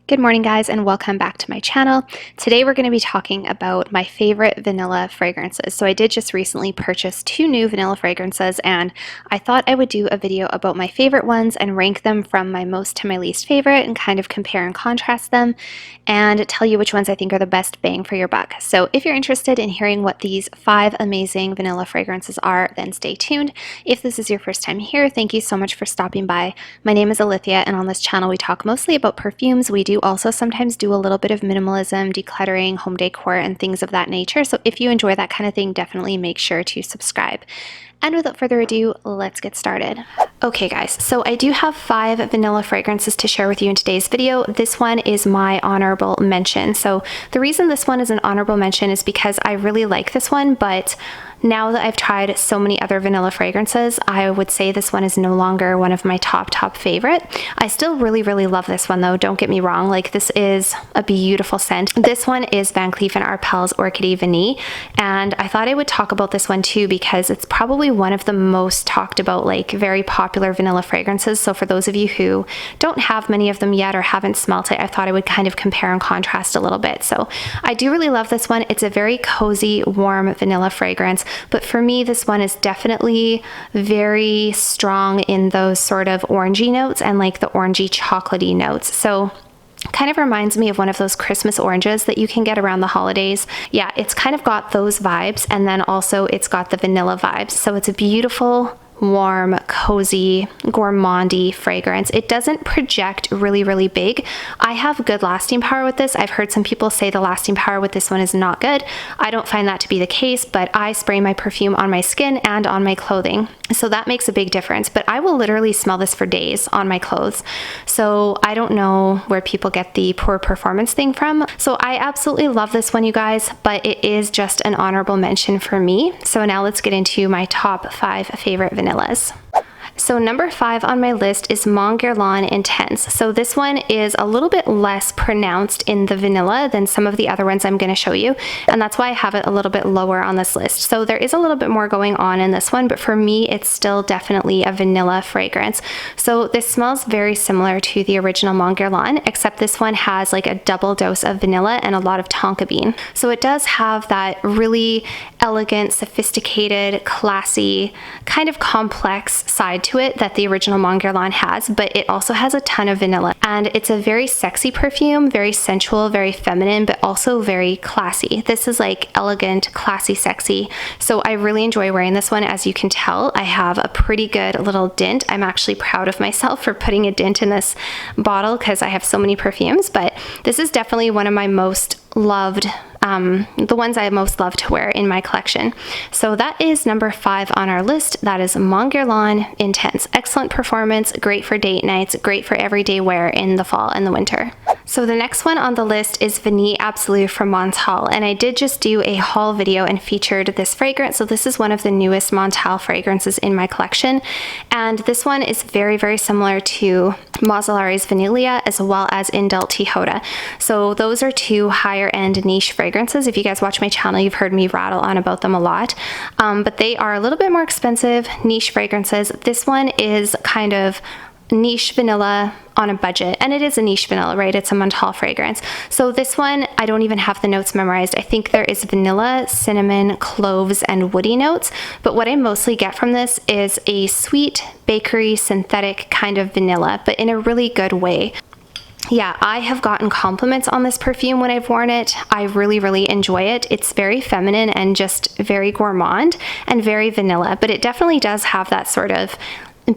Good morning, guys, and welcome back to my channel. Today we're going to be talking about my favorite vanilla fragrances. So I did just recently purchase 2 new vanilla fragrances, and I thought I would do a video about my favorite ones and rank them from my most to my least favorite and kind of compare and contrast them and tell you which ones I think are the best bang for your buck. So if you're interested in hearing what these 5 amazing vanilla fragrances are, then stay tuned. If this is your first time here, thank you so much for stopping by. My name is Alithia, and on this channel we talk mostly about perfumes. We do also sometimes do a little bit of minimalism, decluttering, home decor, and things of that nature. So if you enjoy that kind of thing, definitely make sure to subscribe. And without further ado, let's get started. Okay guys, so I do have 5 vanilla fragrances to share with you in today's video. This one is my honorable mention. So the reason this one is an honorable mention is because I really like this one, but now that I've tried so many other vanilla fragrances, I would say this one is no longer one of my top favorite. I still really love this one though, don't get me wrong, like this is a beautiful scent. This one is Van Cleef & Arpels Orchidée Vanille, and I thought I would talk about this one too because it's probably one of the most talked about, like very popular vanilla fragrances. So for those of you who don't have many of them yet or haven't smelt it, I thought I would kind of compare and contrast a little bit. So I do really love this one. It's a very cozy, warm vanilla fragrance. But for me, this one is definitely very strong in those sort of orangey notes and like the orangey chocolatey notes. So kind of reminds me of one of those Christmas oranges that you can get around the holidays. Yeah, it's kind of got those vibes, and then also it's got the vanilla vibes. So it's a beautiful, warm, cozy, gourmandy fragrance. It doesn't project really big. I have good lasting power with this. I've heard some people say the lasting power with this one is not good. I don't find that to be the case, but I spray my perfume on my skin and on my clothing, so that makes a big difference. But I will literally smell this for days on my clothes. So I don't know where people get the poor performance thing from. So I absolutely love this one, you guys, but it is just an honorable mention for me. So now let's get into my top 5 favorite vanillas. So number 5 on my list is Mon Guerlain Intense. So this one is a little bit less pronounced in the vanilla than some of the other ones I'm going to show you, and that's why I have it a little bit lower on this list. So there is a little bit more going on in this one, but for me it's still definitely a vanilla fragrance. So this smells very similar to the original Mon Guerlain, except this one has like a double dose of vanilla and a lot of tonka bean. So it does have that really elegant, sophisticated, classy, kind of complex side to it that the original Mon Guerlain has, but it also has a ton of vanilla. And it's a very sexy perfume, very sensual, very feminine, but also very classy. This is like elegant, classy, sexy. So I really enjoy wearing this one. As you can tell, I have a pretty good little dint. I'm actually proud of myself for putting a dint in this bottle because I have so many perfumes, but this is definitely one of my most loved, the ones I most love to wear in my collection. So that is number 5 on our list. That is Mon Guerlain Intense. Excellent performance, great for date nights, great for everyday wear in the fall and the winter. So the next one on the list is Vanille Absolue from Montal, and I did just do a haul video and featured this fragrance. So this is one of the newest Montal fragrances in my collection, and this one is very similar to Mazzolari's Vanilla as well as Indult Hoda. So those are 2 higher end niche fragrances. If you guys watch my channel, you've heard me rattle on about them a lot, but they are a little bit more expensive niche fragrances. This one is kind of niche vanilla on a budget, and it is a niche vanilla, right? It's a Montal fragrance. So this one, I don't even have the notes memorized. I think there is vanilla, cinnamon, cloves, and woody notes, but what I mostly get from this is a sweet, bakery, synthetic kind of vanilla, but in a really good way. Yeah, I have gotten compliments on this perfume when I've worn it. I really enjoy it. It's very feminine and just very gourmand and very vanilla, but it definitely does have that sort of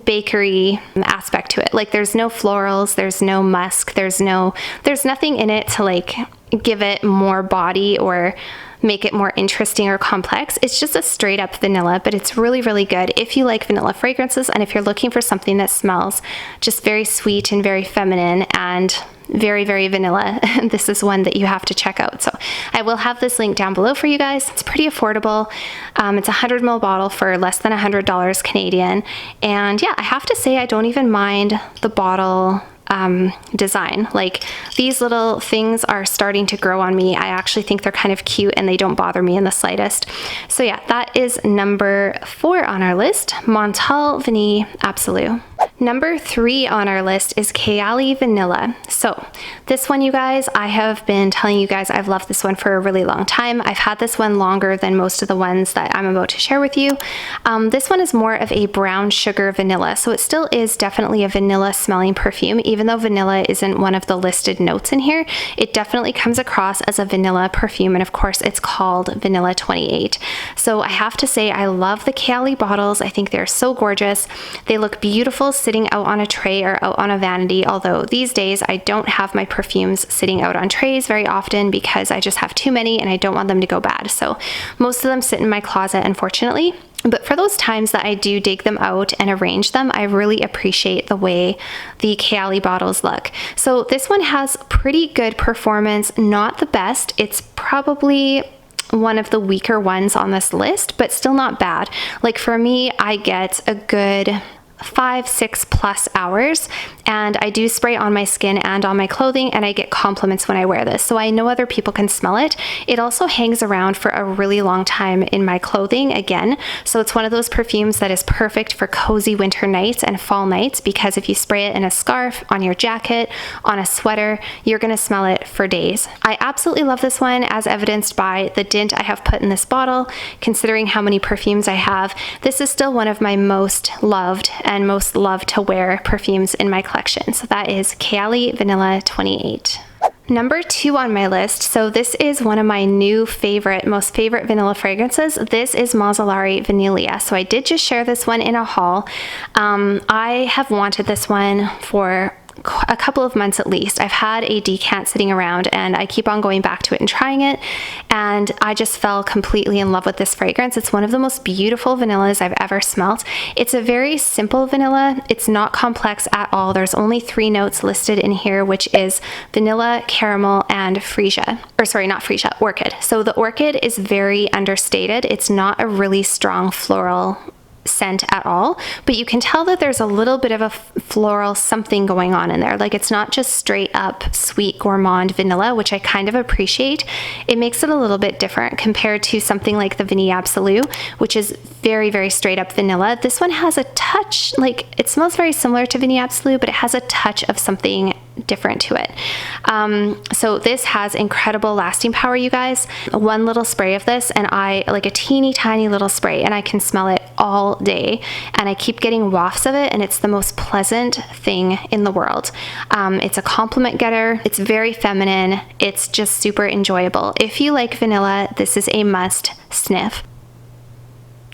bakery aspect to it. Like there's no florals, there's no musk, there's nothing in it to like give it more body or make it more interesting or complex. It's just a straight up vanilla, but it's really good if you like vanilla fragrances and if you're looking for something that smells just very sweet and very feminine and very vanilla. This is one that you have to check out. So I will have this link down below for you guys. It's pretty affordable. It's a 100 ml bottle for less than $100 Canadian. And yeah, I have to say I don't even mind the bottle design. Like these little things are starting to grow on me. I actually think they're kind of cute and they don't bother me in the slightest. So yeah, that is number 4 on our list, Montal Vanille Absolue. Number 3 on our list is Kayali Vanilla. So this one, you guys, I have been telling you guys I've loved this one for a really long time. I've had this one longer than most of the ones that I'm about to share with you. This one is more of a brown sugar vanilla, so it still is definitely a vanilla smelling perfume. Even though vanilla isn't one of the listed notes in here, it definitely comes across as a vanilla perfume, and of course it's called Vanilla 28. So I have to say I love the Kayali bottles. I think they're so gorgeous. They look beautiful sitting out on a tray or out on a vanity, although these days I don't have my perfumes sitting out on trays very often because I just have too many and I don't want them to go bad. So most of them sit in my closet, unfortunately. But for those times that I do dig them out and arrange them, I really appreciate the way the Kayali bottles look. So this one has pretty good performance, not the best. It's probably one of the weaker ones on this list, but still not bad. Like for me, I get a good 5-6 plus hours, and I do spray on my skin and on my clothing, and I get compliments when I wear this, so I know other people can smell it. It also hangs around for a really long time in my clothing again, so it's one of those perfumes that is perfect for cozy winter nights and fall nights, because if you spray it in a scarf, on your jacket, on a sweater, you're gonna smell it for days. I absolutely love this one, as evidenced by the dint I have put in this bottle. Considering how many perfumes I have, this is still one of my most loved and most loved to wear perfumes in my collection. So that is Kayali Vanilla 28. Number 2 on my list, so this is one of my new most favorite vanilla fragrances. This is Mazzolari Vanilla. So I did just share this one in a haul. I have wanted this one for a couple of months at least. I've had a decant sitting around and I keep on going back to it and trying it, and I just fell completely in love with this fragrance. It's one of the most beautiful vanillas I've ever smelt. It's a very simple vanilla. It's not complex at all. There's only 3 notes listed in here, which is vanilla, caramel, and freesia. Or sorry, not freesia, orchid. So the orchid is very understated. It's not a really strong floral scent at all, but you can tell that there's a little bit of a floral something going on in there. Like, it's not just straight up sweet gourmand vanilla, which I kind of appreciate. It makes it a little bit different compared to something like the Vanille Absolue, which is very, very straight up vanilla. This one has a touch, like, it smells very similar to Vanille Absolue, but it has a touch of something different to it. So this has incredible lasting power, you guys. One little spray of this, and like a teeny tiny little spray, and I can smell it all day, and I keep getting wafts of it, and it's the most pleasant thing in the world. It's a compliment getter. It's very feminine. It's just super enjoyable. If you like vanilla, this is a must sniff.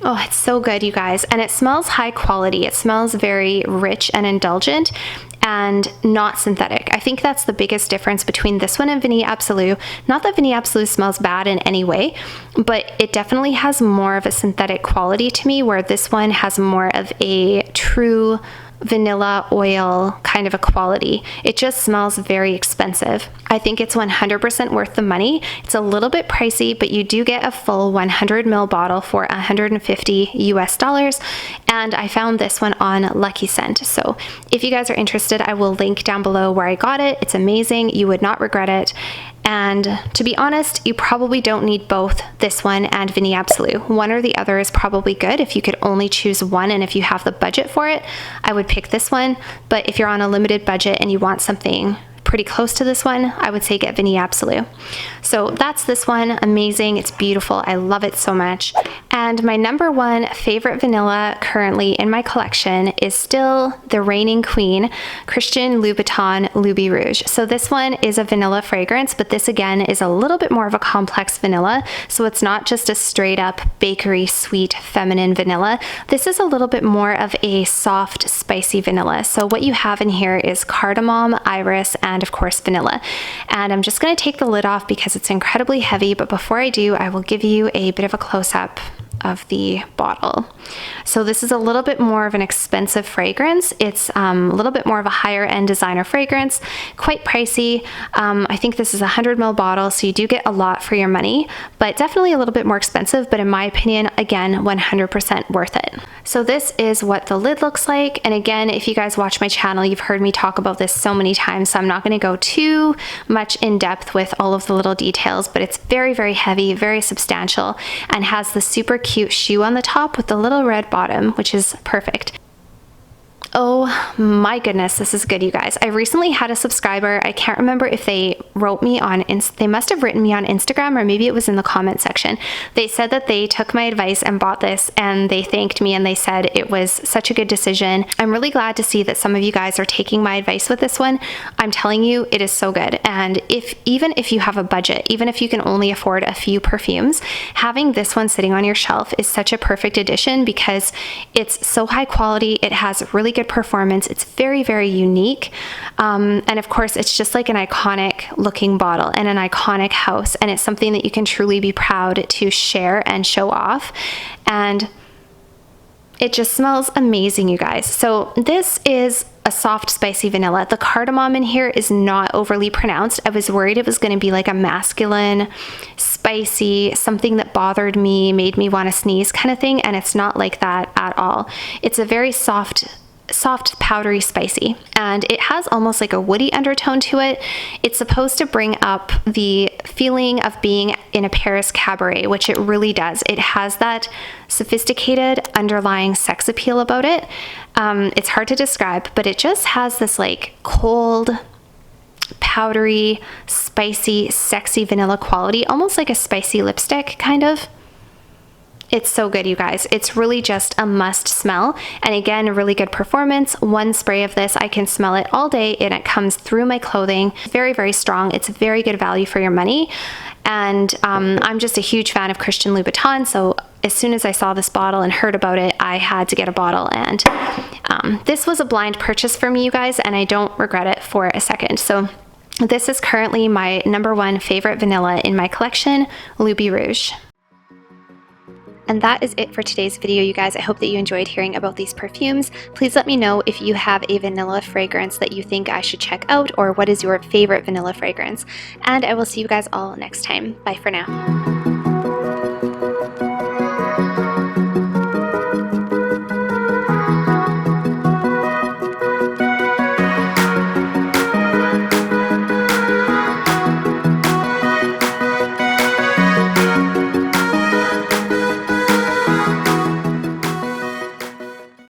Oh, it's so good, you guys. And it smells high quality. It smells very rich and indulgent and not synthetic. I think that's the biggest difference between this one and Vanille Absolue. Not that Vanille Absolue smells bad in any way, but it definitely has more of a synthetic quality to me, where this one has more of a true vanilla oil kind of a quality. It just smells very expensive. I think it's 100% worth the money. It's a little bit pricey, but you do get a full 100 ml bottle for $150 US, and I found this one on Lucky Scent. So if you guys are interested, I will link down below where I got it. It's amazing. You would not regret it. And to be honest, you probably don't need both this one and Vanille Absolue. One or the other is probably good. If you could only choose one, and if you have the budget for it, I would pick this one. But if you're on a limited budget and you want something pretty close to this one, I would say get Vanille Absolue. So that's this one. Amazing. It's beautiful. I love it so much. And my number 1 favorite vanilla currently in my collection is still the reigning queen, Christian Louboutin Louis Rouge. So this one is a vanilla fragrance, but this again is a little bit more of a complex vanilla. So it's not just a straight up bakery sweet feminine vanilla. This is a little bit more of a soft spicy vanilla. So what you have in here is cardamom, iris, and of course vanilla. And I'm just going to take the lid off because it's incredibly heavy, but before I do, I will give you a bit of a close-up of the bottle. So this is a little bit more of an expensive fragrance. It's a little bit more of a higher end designer fragrance, quite pricey. I think this is a 100 ml bottle, so you do get a lot for your money, but definitely a little bit more expensive, but in my opinion, again, 100% worth it. So this is what the lid looks like. And again, if you guys watch my channel, you've heard me talk about this so many times, so I'm not going to go too much in depth with all of the little details, but it's very, very heavy, very substantial, and has the super cute shoe on the top with the little red bottom, which is perfect. Oh my goodness, this is good, you guys. I recently had a subscriber. I can't remember if they wrote me on they must have written me on Instagram, or maybe it was in the comment section. They said that they took my advice and bought this, and they thanked me and they said it was such a good decision. I'm really glad to see that some of you guys are taking my advice with this one. I'm telling you, it is so good. And even if you have a budget, even if you can only afford a few perfumes, having this one sitting on your shelf is such a perfect addition because it's so high quality. It has really good performance. It's very, very unique. And of course, it's just like an iconic looking bottle and an iconic house. And it's something that you can truly be proud to share and show off. And it just smells amazing, you guys. So this is a soft, spicy vanilla. The cardamom in here is not overly pronounced. I was worried it was going to be like a masculine, spicy, something that bothered me, made me want to sneeze kind of thing. And it's not like that at all. It's a very soft, powdery, spicy, and it has almost like a woody undertone to it. It's supposed to bring up the feeling of being in a Paris cabaret, which it really does. It has that sophisticated underlying sex appeal about it. It's hard to describe, but it just has this like cold, powdery, spicy, sexy vanilla quality, almost like a spicy lipstick kind of. It's so good, you guys. It's really just a must smell. And again, really good performance. One spray of this, I can smell it all day and it comes through my clothing. Very, very strong. It's very good value for your money. And I'm just a huge fan of Christian Louboutin. So as soon as I saw this bottle and heard about it, I had to get a bottle. And this was a blind purchase for me, you guys, and I don't regret it for a second. So this is currently my #1 favorite vanilla in my collection, Louis Rouge. And that is it for today's video, you guys. I hope that you enjoyed hearing about these perfumes. Please let me know if you have a vanilla fragrance that you think I should check out, or what is your favorite vanilla fragrance. And I will see you guys all next time. Bye for now.